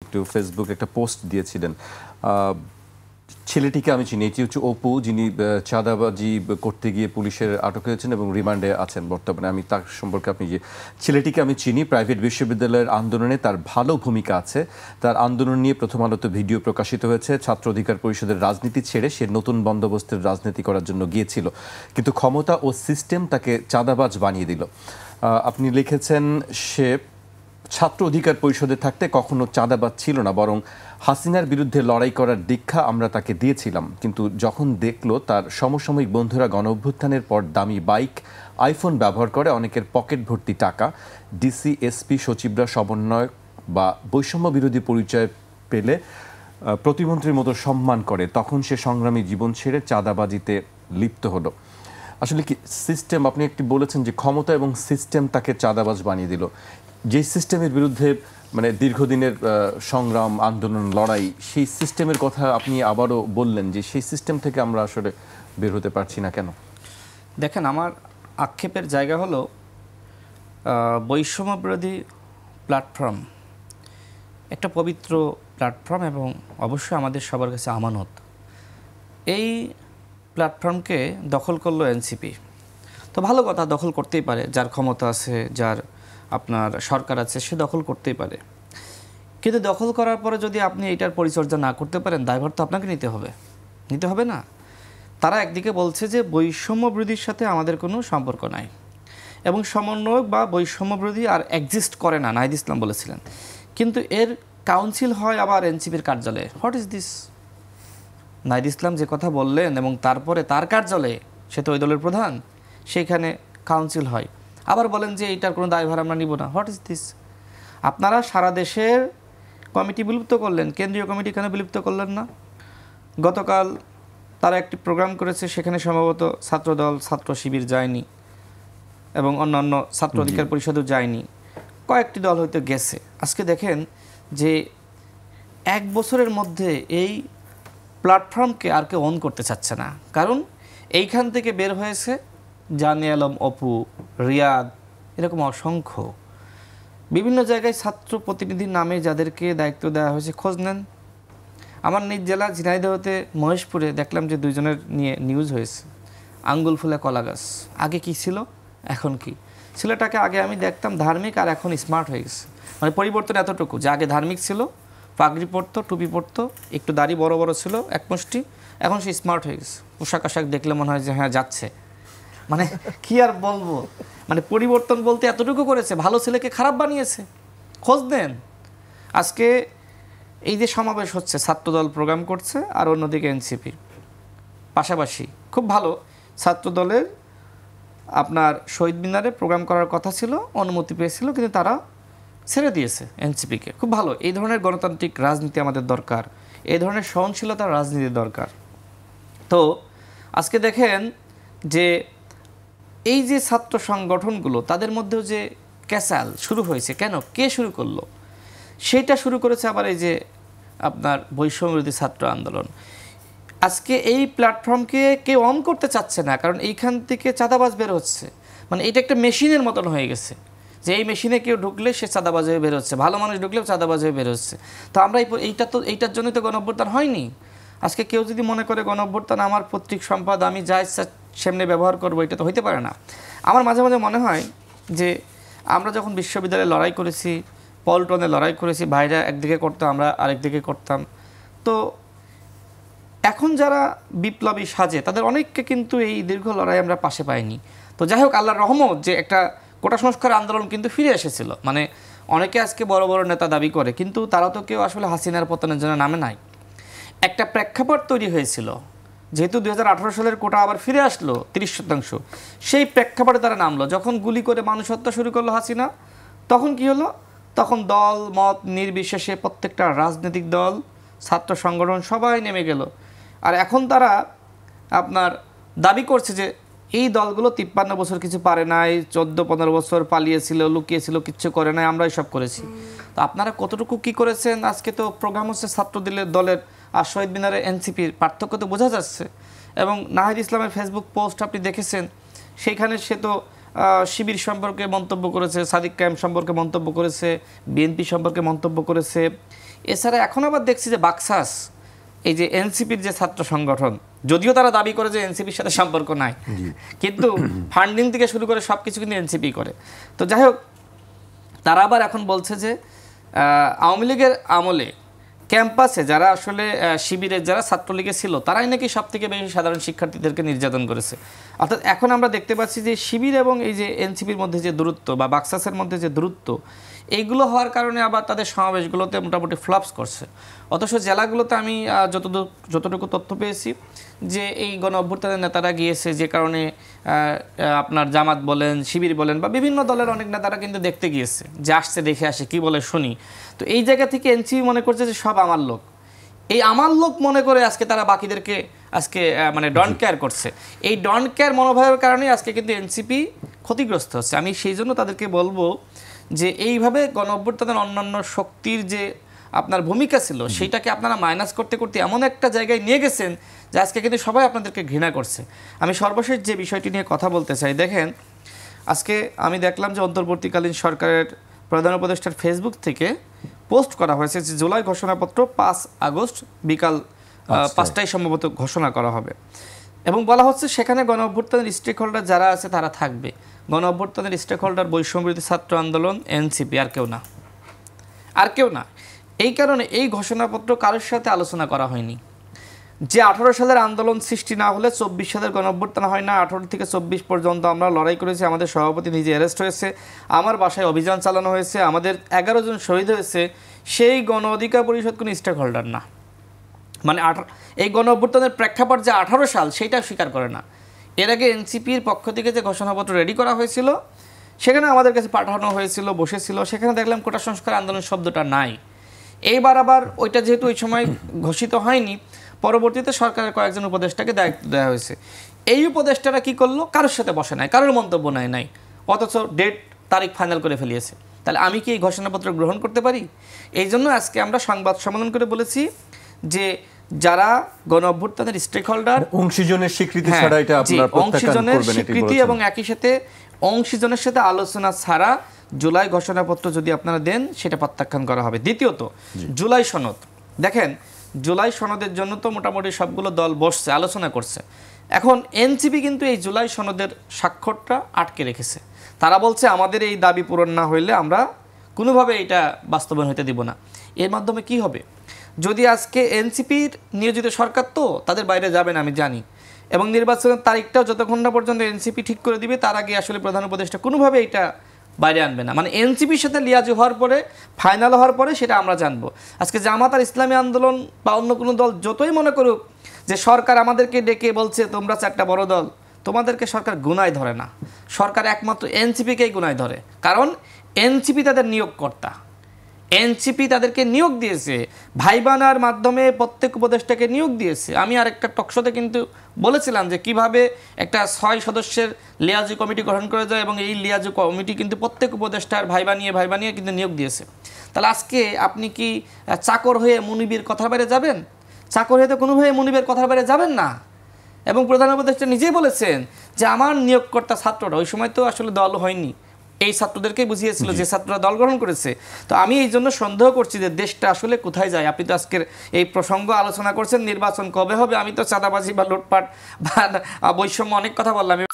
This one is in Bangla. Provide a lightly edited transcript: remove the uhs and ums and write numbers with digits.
একটু ফেসবুক একটা পোস্ট দিয়েছিলেন। ছেলেটিকে আমি চিনি, এটি হচ্ছে অপু, যিনি চাঁদাবাজি করতে গিয়ে পুলিশের আটক হয়েছেন এবং রিমান্ডে আছেন বর্তমানে। আমি তার সম্পর্কে আপনি যে ছেলেটিকে আমি চিনি, প্রাইভেট বিশ্ববিদ্যালয়ের আন্দোলনে তার ভালো ভূমিকা আছে। তার আন্দোলন নিয়ে প্রথম আলোতে ভিডিও প্রকাশিত হয়েছে। ছাত্র অধিকার পরিষদের রাজনীতি ছেড়ে সে নতুন বন্দোবস্তের রাজনীতি করার জন্য গিয়েছিল, কিন্তু ক্ষমতা ও সিস্টেম তাকে চাঁদাবাজ বানিয়ে দিল। আপনি লিখেছেন সে ছাত্র অধিকার পরিষদে থাকতে কখনো চাঁদাবাজ ছিল না, বরং হাসিনার বিরুদ্ধে লড়াই করার দীক্ষা আমরা তাকে দিয়েছিলাম। কিন্তু যখন দেখলো তার সমসাময়িক বন্ধুরা গণঅভ্যুত্থানের পর দামি বাইক, আইফোন ব্যবহার করে, অনেকের পকেট ভর্তি টাকা, ডিসি এসপি সচিবরা সমন্বয় বা বৈষম্য বিরোধী পরিচয় পেলে প্রতিমন্ত্রীর মতো সম্মান করে, তখন সে সংগ্রামী জীবন ছেড়ে চাঁদাবাজিতে লিপ্ত হলো। আসলে কি সিস্টেম, আপনি একটি বলেছেন যে ক্ষমতা এবং সিস্টেম তাকে চাঁদাবাজ বানিয়ে দিল। যে সিস্টেমের বিরুদ্ধে মানে দীর্ঘদিনের সংগ্রাম, আন্দোলন, লড়াই, সেই সিস্টেমের কথা আপনি আবারও বললেন যে সেই সিস্টেম থেকে আমরা আসলে বের হতে পারছি না কেন? দেখেন, আমার আক্ষেপের জায়গা হলো বৈষম্য বিরোধী প্ল্যাটফর্ম একটা পবিত্র প্ল্যাটফর্ম এবং অবশ্যই আমাদের সবার কাছে আমানত। এই প্ল্যাটফর্মকে দখল করলো এনসিপি। তো ভালো কথা, দখল করতেই পারে, যার ক্ষমতা আছে, যার আপনার সরকার আছে, সে দখল করতেই পারে। কিন্তু দখল করার পরে যদি আপনি এটার পরিচর্যা না করতে পারেন, দায়ভার তো আপনাকে নিতে হবে না। তারা একদিকে বলছে যে বৈষম্য বিরোধীর সাথে আমাদের কোনো সম্পর্ক নাই এবং সমন্বয়ক বা বৈষম্য বিরোধী আর এক্সিস্ট করে না, নাহিদ ইসলাম বলেছিলেন। কিন্তু এর কাউন্সিল হয় আবার এনসিপির কার্যালয়ে। What is this? Nahid Islam যে কথা বললেন এবং তারপরে তার কার্যালয়ে, সে তো ওই দলের প্রধান, সেইখানে কাউন্সিল হয়, আবার বলেন যে এইটার কোনো দায়ভার আমরা নিব না। What is this? আপনারা সারা দেশের কমিটি বিলুপ্ত করলেন, কেন্দ্রীয় কমিটি কেন বিলুপ্ত করলেন না? গতকাল তারা একটি প্রোগ্রাম করেছে, সেখানে সম্ভবত ছাত্রদল, ছাত্র শিবির যায়নি এবং অন্যান্য ছাত্র অধিকার পরিষদও যায়নি, কয়েকটি দল হয়তো গেছে। আজকে দেখেন যে 1 বছরের মধ্যে এই প্ল্যাটফর্মকে আর কেউ অন করতে চাচ্ছে না, কারণ এইখান থেকে বের হয়েছে জানে আলম, অপু, রিয়াদ, এরকম অসংখ্য বিভিন্ন জায়গায় ছাত্র প্রতিনিধির নামে যাদেরকে দায়িত্ব দেওয়া হয়েছে। খোঁজ নেন। আমার নিজ জেলা ঝিনাইদহতে মহেশপুরে দেখলাম যে 2 জনের নিয়ে নিউজ হয়েছে। আঙ্গুল ফুলে কলা গাছ। আগে কি ছিল, এখন কি? ছেলেটাকে আগে আমি দেখতাম ধার্মিক, আর এখন স্মার্ট হয়ে গেছে। মানে পরিবর্তন এতটুকু যে আগে ধার্মিক ছিল, পাগড়ি পরতো, টুপি পরতো, একটু দাড়ি বড় বড় ছিল, এক মুষ্টি, এখন সে স্মার্ট হয়ে গেছে। পোশাক আশাক দেখলে মনে হয় যে হ্যাঁ যাচ্ছে। মানে কি আর বলবো, মানে পরিবর্তন বলতে এতটুকু করেছে, ভালো ছেলেকে খারাপ বানিয়েছে। খোঁজ নেন। আজকে এই যে সমাবেশ হচ্ছে, ছাত্রদল প্রোগ্রাম করছে আর অন্যদিকে এনসিপি পাশাপাশি। খুব ভালো, ছাত্রদলের আপনার শহীদ মিনারে প্রোগ্রাম করার কথা ছিল, অনুমতি পেয়েছিল, কিন্তু তারা ছেড়ে দিয়েছে এনসিপিকে। খুব ভালো। এই ধরনের গণতান্ত্রিক রাজনীতি আমাদের দরকার, এই ধরনের সহনশীলতার রাজনীতি দরকার। তো আজকে দেখেন যে এই যে ছাত্র সংগঠনগুলো, তাদের মধ্যেও যে ক্যাসাল শুরু হয়েছে, কেন, কে শুরু করলো? সেইটা শুরু করেছে আবার এই যে আপনার বৈষম্য বিরোধী ছাত্র আন্দোলন। আজকে এই প্ল্যাটফর্মকে কেউ অন করতে চাচ্ছে না, কারণ এইখান থেকে চাঁদাবাজ বের হচ্ছে। মানে এটা একটা মেশিনের মতন হয়ে গেছে যে এই মেশিনে কেউ ঢুকলে সে চাঁদাবাজ হয়ে বের হচ্ছে, ভালো মানুষ ঢুকলেও চাঁদাবাজ হয়ে বের হচ্ছে। তো আমরা এইটার জন্যই তো গণঅভ্যুত্থান হয়নি। আজকে কেউ যদি মনে করে গণঅভ্যুত্থান আমার পৈতৃক সম্পদ, আমি যা ইচ্ছা সেমনি ব্যবহার করবো, এটা তো হইতে পারে না। আমার মাঝে মাঝে মনে হয় যে আমরা যখন বিশ্ববিদ্যালয়ে লড়াই করেছি, পল্টনে লড়াই করেছি, ভাইরা একদিকে করতাম, আমরা আরেকদিকে করতাম। তো এখন যারা বিপ্লবী সাজে, তাদের অনেককে কিন্তু এই দীর্ঘ লড়াই আমরা পাশে পাইনি। তো যাই হোক, আল্লাহর রহমত যে একটা কোটা সংস্কার আন্দোলন কিন্তু ফিরে এসেছিল। মানে অনেকে আজকে বড় বড় নেতা দাবি করে, কিন্তু তারা তো কেউ আসলে হাসিনার পতনের জন্য নামে নাই। একটা প্রেক্ষাপট তৈরি হয়েছিল, যেহেতু 2018 সালের কোটা আবার ফিরে আসলো 30%, সেই প্রেক্ষাপটে তারা নামলো। যখন গুলি করে মানুষ হত্যা শুরু করলো হাসিনা, তখন কি হলো? তখন দল মত নির্বিশেষে প্রত্যেকটা রাজনৈতিক দল, ছাত্র সংগঠন সবাই নেমে গেল। আর এখন তারা আপনার দাবি করছে যে এই দলগুলো 53 বছর কিছু পারে নাই, 14-15 বছর পালিয়েছিল, লুকিয়েছিল, কিচ্ছু করে নাই, আমরাই সব করেছি। তো আপনারা কতটুকু কি করেছেন? আজকে তো প্রোগ্রাম হচ্ছে ছাত্র দলের আর শহীদ মিনারে এনসিপির, পার্থক্য তো বোঝা যাচ্ছে। এবং নাহিদ ইসলামের ফেসবুক পোস্ট আপনি দেখেছেন, সেইখানে সে তো শিবির সম্পর্কে মন্তব্য করেছে, সাদিক কায়েম সম্পর্কে মন্তব্য করেছে, বিএনপি সম্পর্কে মন্তব্য করেছে, এছাড়া এখন আবার দেখছি যে বাকসাস এই যে এনসিপির যে ছাত্র সংগঠন, যদিও তারা দাবি করে যে এনসিপির সাথে সম্পর্ক নাই, কিন্তু ফান্ডিং থেকে শুরু করে সব কিছু কিন্তু এনসিপি করে। তো যাই হোক, তারা আবার এখন বলছে যে আওয়ামী লীগের আমলে ক্যাম্পাসে যারা আসলে শিবিরের যারা ছাত্রলীগে ছিল তারাই নাকি সব থেকে বেশি সাধারণ শিক্ষার্থীদেরকে নির্যাতন করেছে। অর্থাৎ এখন আমরা দেখতে পাচ্ছি যে শিবির এবং এই যে এনসিপির মধ্যে যে দূরত্ব বা বাকসাসের মধ্যে যে দূরত্ব, এইগুলো হওয়ার কারণে আবার তাদের সমাবেশগুলোতে মোটামুটি ফ্লপস করছে। অথচ জেলাগুলোতে আমি যতটুকু তথ্য পেয়েছি যে এই গণ অভ্যুত্থানের নেতারা গিয়েছে, যে কারণে আপনার জামাত বলেন, শিবির বলেন বা বিভিন্ন দলের অনেক নেতারা কিন্তু দেখতে গিয়েছে, যে আসছে দেখে আসে কি বলে শুনি। তো এই জায়গা থেকে এনসিপি মনে করছে যে সব আমার লোক, এই আমার লোক মনে করে আজকে তারা বাকিদেরকে আজকে মানে ডন কেয়ার করছে। এই ডন কেয়ার মনোভাবের কারণে আজকে কিন্তু এনসিপি ক্ষতিগ্রস্ত হচ্ছে। আমি সেই জন্য তাদেরকে বলবো যে এইভাবে গণ অভ্যুত্থানের অন্যান্য শক্তির যে আপনার ভূমিকা ছিল সেইটাকে আপনারা মাইনাস করতে করতে এমন একটা জায়গায় নিয়ে গেছেন যে আজকে কিন্তু সবাই আপনাদেরকে ঘৃণা করছে। আমি সর্বশেষ যে বিষয়টি নিয়ে কথা বলতে চাই, দেখেন আজকে আমি দেখলাম যে অন্তর্বর্তীকালীন সরকারের প্রধান উপদেষ্টার ফেসবুক থেকে পোস্ট করা হয়েছে যে জুলাই ঘোষণাপত্র 5 আগস্ট বিকাল 5টায় সম্ভবত ঘোষণা করা হবে, এবং বলা হচ্ছে সেখানে গণ অভ্যুত্থানের স্টেক হোল্ডার যারা আছে তারা থাকবে। গণ অভ্যুত্থানের স্টেক হোল্ডার বৈষম্যবিরোধী ছাত্র আন্দোলন, এনসিপি, আর কেউ না, আর কেউ না। এই কারণে এই ঘোষণাপত্র কারোর সাথে আলোচনা করা হয়নি। যে 18 সালের আন্দোলন সৃষ্টি না হলে 24 সালের গণ অভ্যুত্থান হয় না। 18 থেকে 24 পর্যন্ত আমরা লড়াই করেছি, আমাদের সভাপতি নিজে অ্যারেস্ট হয়েছে, আমার বাসায় অভিযান চালানো হয়েছে, আমাদের 11 জন শহীদ হয়েছে। সেই গণ অধিকার পরিষদ কোনো স্টেক হোল্ডার না, মানে এই গণ অভ্যুত্থানের প্রেক্ষাপট যে 18 সাল সেইটা স্বীকার করে না। এর আগে এনসিপির পক্ষ থেকে যে ঘোষণাপত্র রেডি করা হয়েছিল সেখানে আমাদের কাছে পাঠানো হয়েছিল, বসেছিল, সেখানে দেখলাম কোটা সংস্কার আন্দোলন শব্দটা নাই। এইবার আবার ওইটা যেহেতু ওই সময় ঘোষিত হয়নি, পরবর্তীতে সরকারের কয়েকজন উপদেষ্টাকে দায়িত্ব দেওয়া হয়েছে। এই উপদেষ্টারা কি করলো? কারোর সাথে বসে নাই, কারোর মন্তব্য নাই, অথচ ডেট তারিখ ফাইনাল করে ফেলিয়েছে। তাহলে আমি কি এই ঘোষণাপত্র গ্রহণ করতে পারি? এই জন্য আজকে আমরা সংবাদ সম্মেলন করে বলেছি যে যারা গণ অভ্যুত্থানের স্টেক হোল্ডার, অংশীজনের স্বীকৃতি ছাড়া এটা আপনারা প্রত্যাখ্যান করবেন, এটি স্বীকৃতি এবং একই সাথে অংশীজনের সাথে আলোচনা ছাড়া জুলাই ঘোষণাপত্র যদি আপনারা দেন সেটা প্রত্যাখ্যান করা হবে। দ্বিতীয়ত, জুলাই সনদ, দেখেন জুলাই সনদের জন্য তো মোটামুটি সবগুলো দল বসছে, আলোচনা করছে। এখন এনসিপি কিন্তু এই জুলাই সনদের স্বাক্ষরটা আটকে রেখেছে। তারা বলছে আমাদের এই দাবি পূরণ না হইলে আমরা কোনোভাবে এটা বাস্তবায়ন হতে দিব না। এর মাধ্যমে কি হবে? যদি আজকে এনসিপির নিয়োজিত সরকার তো তাদের বাইরে যাবে না আমি জানি, এবং নির্বাচনের তারিখটাও যতক্ষণ না পর্যন্ত এনসিপি ঠিক করে দিবে তার আগে আসলে প্রধান উপদেষ্টা কোনোভাবে এটা বাইরে আনবে না। মানে এনসিপির সাথে লিয়াজু হওয়ার পরে, ফাইনাল হওয়ার পরে সেটা আমরা জানবো। আজকে জামাত আর ইসলামী আন্দোলন বা অন্য কোনো দল যতই মনে করুক যে সরকার আমাদেরকে ডেকে বলছে তোমরা 4টা বড় দল, তোমাদেরকে সরকার গুনায় ধরে না, সরকার একমাত্র এনসিপিকেই গুনায় ধরে। কারণ এনসিপি তাদের নিয়োগকর্তা, এনসিপি তাদেরকে নিয়োগ দিয়েছে, ভাইবানার মাধ্যমে প্রত্যেক উপদেষ্টাকে নিয়োগ দিয়েছে। আমি আরেকটা টকশোতে কিন্তু বলেছিলাম যে কিভাবে একটা 6 সদস্যের লিয়াজু কমিটি গঠন করে যায়, এবং এই লিয়াজু কমিটি কিন্তু প্রত্যেক উপদেষ্টার ভাইবা নিয়ে কিন্তু নিয়োগ দিয়েছে। তাহলে আজকে আপনি কি চাকর হয়ে মুনিবের কথার বাইরে যাবেন? চাকর হয়ে তো কোনোভাবে মুনিবের কথার বাইরে যাবেন না। এবং প্রধান উপদেষ্টা নিজেই বলেছেন যে আমার নিয়োগকর্তা ছাত্ররা, ওই সময় তো আসলে দল হয়নি, এই ছাত্রদেরকেই বুঝিয়েছিল যে ছাত্ররা দল গ্রহণ করেছে। তো আমি এই জন্য সন্দেহ করছি যে দেশটা আসলে কোথায় যায়। আপনি তো আজকের এই প্রসঙ্গ আলোচনা করছেন নির্বাচন কবে হবে, আমি তো চাঁদাবাজি বা লুটপাট বা বৈষম্য অনেক কথা বললাম।